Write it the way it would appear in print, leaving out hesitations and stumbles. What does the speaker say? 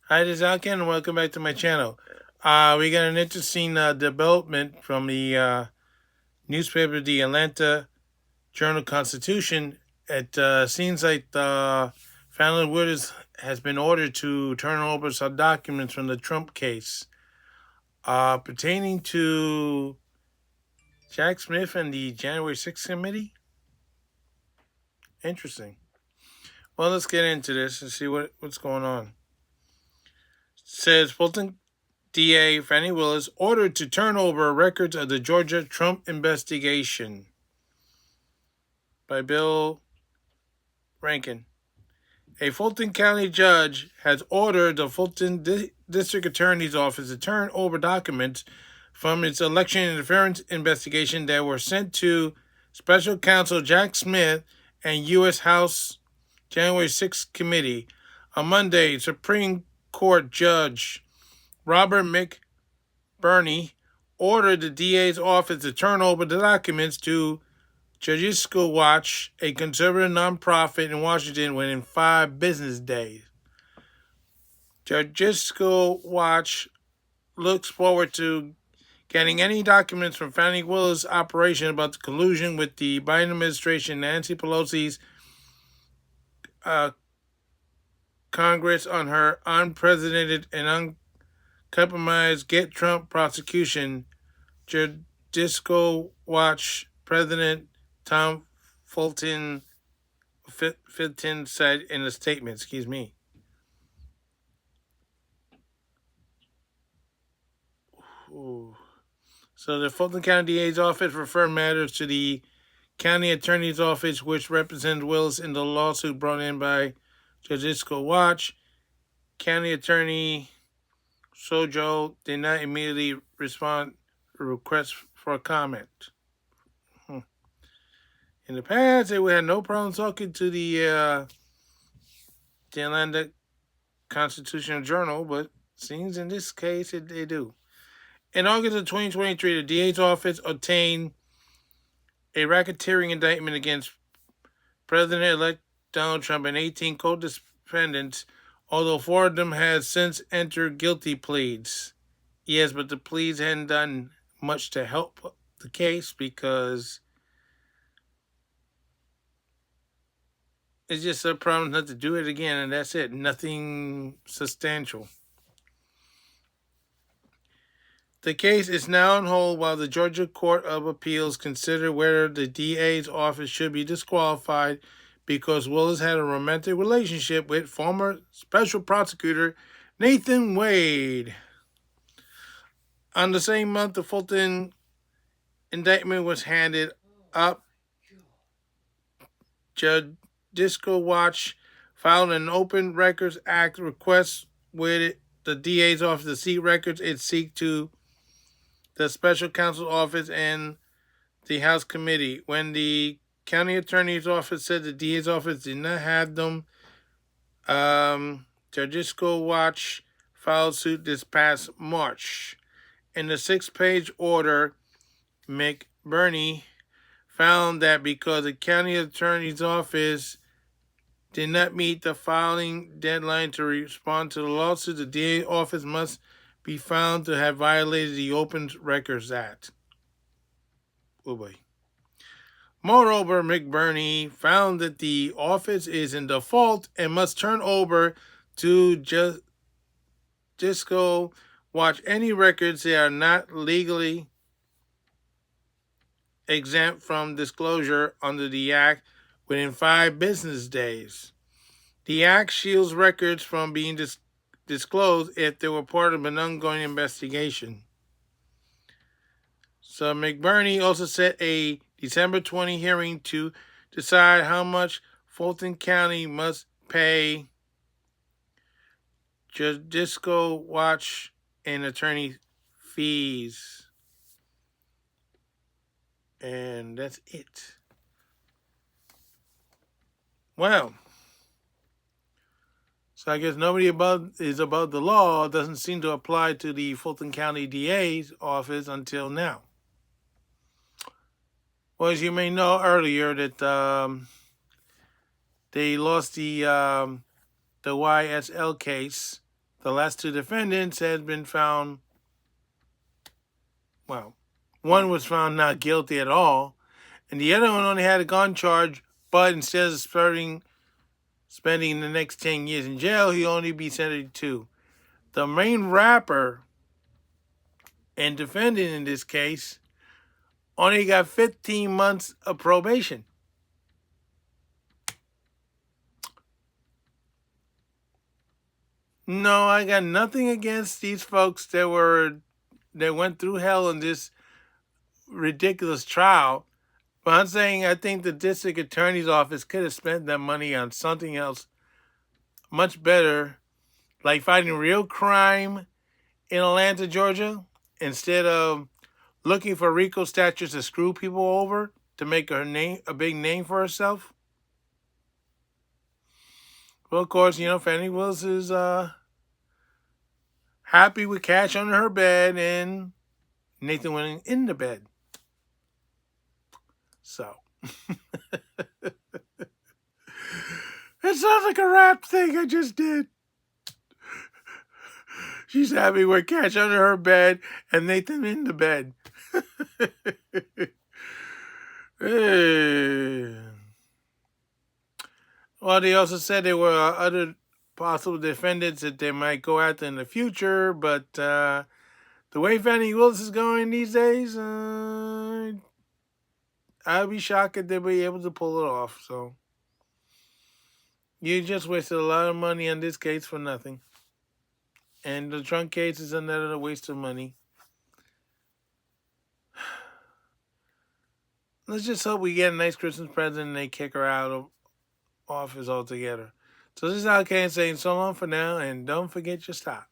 Hi, this is Alkin, and welcome back to my channel. We got an interesting development from the newspaper, the Atlanta Journal-Constitution. It seems like Fani Willis has been ordered to turn over some documents from the Trump case pertaining to Jack Smith and the January 6th committee. Interesting. Well, let's get into this and see what's going on. It says Fulton DA Fani Willis ordered to turn over records of the Georgia Trump investigation by Bill Rankin. A Fulton County judge has ordered the Fulton District Attorney's Office to turn over documents from its election interference investigation that were sent to Special Counsel Jack Smith and U.S. House January 6th Committee. On Monday, Supreme Court Judge Robert McBurney ordered the DA's office to turn over the documents to Judicial Watch, a conservative nonprofit in Washington, within 5 business days. Judicial Watch looks forward to getting any documents from Fani Willis' operation about the collusion with the Biden administration, Nancy Pelosi's Congress on her unprecedented and uncompromised Get Trump prosecution. Judicial Watch President Tom Fulton said in a statement, So the Fulton County DA's office referred matters to the County Attorney's Office, which represents Willis in the lawsuit brought in by Judicial Watch. County Attorney Sojo did not immediately respond to requests for a comment. In the past, they had no problem talking to the Atlanta Constitutional Journal, but seems in this case they do. In August of 2023, the DA's office obtained a racketeering indictment against President-elect Donald Trump and 18 co-defendants, although 4 of them had since entered guilty pleas. Yes, but the pleas hadn't done much to help the case because it's just a problem not to do it again, and that's it. Nothing substantial. The case is now on hold while the Georgia Court of Appeals consider whether the DA's office should be disqualified because Willis had a romantic relationship with former special prosecutor Nathan Wade. On the same month, the Fulton indictment was handed up. Judicial Watch filed an Open Records Act request with the DA's office to see records it seeks to the special counsel's office and the House committee. When the county attorney's office said the DA's office did not have them, Judicial Watch filed suit this past March. In the 6-page order, McBurney found that because the county attorney's office did not meet the filing deadline to respond to the lawsuit, the DA's office must be found to have violated the Open Records Act. Oh boy. Moreover, McBurney found that the office is in default and must turn over to Judicial Watch any records that are not legally exempt from disclosure under the Act within 5 business days. The Act shields records from being disclosed if they were part of an ongoing investigation. So McBurney also set a December 20 hearing to decide how much Fulton County must pay Judicial Watch and attorney fees. And that's it. Well, so I guess nobody is above the law doesn't seem to apply to the Fulton County DA's office until now. Well, as you may know earlier, that they lost the YSL case, the last two defendants had been found, well, one was found not guilty at all, and the other one only had a gun charge, but instead of spending the next 10 years in jail, he'll only be sentenced to 2. The main rapper and defendant in this case only got 15 months of probation. No, I got nothing against these folks that went through hell in this ridiculous trial. But I'm saying I think the district attorney's office could have spent that money on something else much better, like fighting real crime in Atlanta, Georgia, instead of looking for RICO statutes to screw people over to make a big name for herself. Well, of course, Fani Willis is happy with cash under her bed and Nathan went in the bed. So. It sounds like a rap thing I just did. She's happy with cash under her bed and Nathan in the bed. Well, they also said there were other possible defendants that they might go after in the future, but the way Fani Willis is going these days, I'd be shocked if they'll be able to pull it off. So you just wasted a lot of money on this case for nothing. And the Trump case is another waste of money. Let's just hope we get a nice Christmas present and they kick her out of office altogether. So this is Al Kane saying so long for now, and don't forget your stop.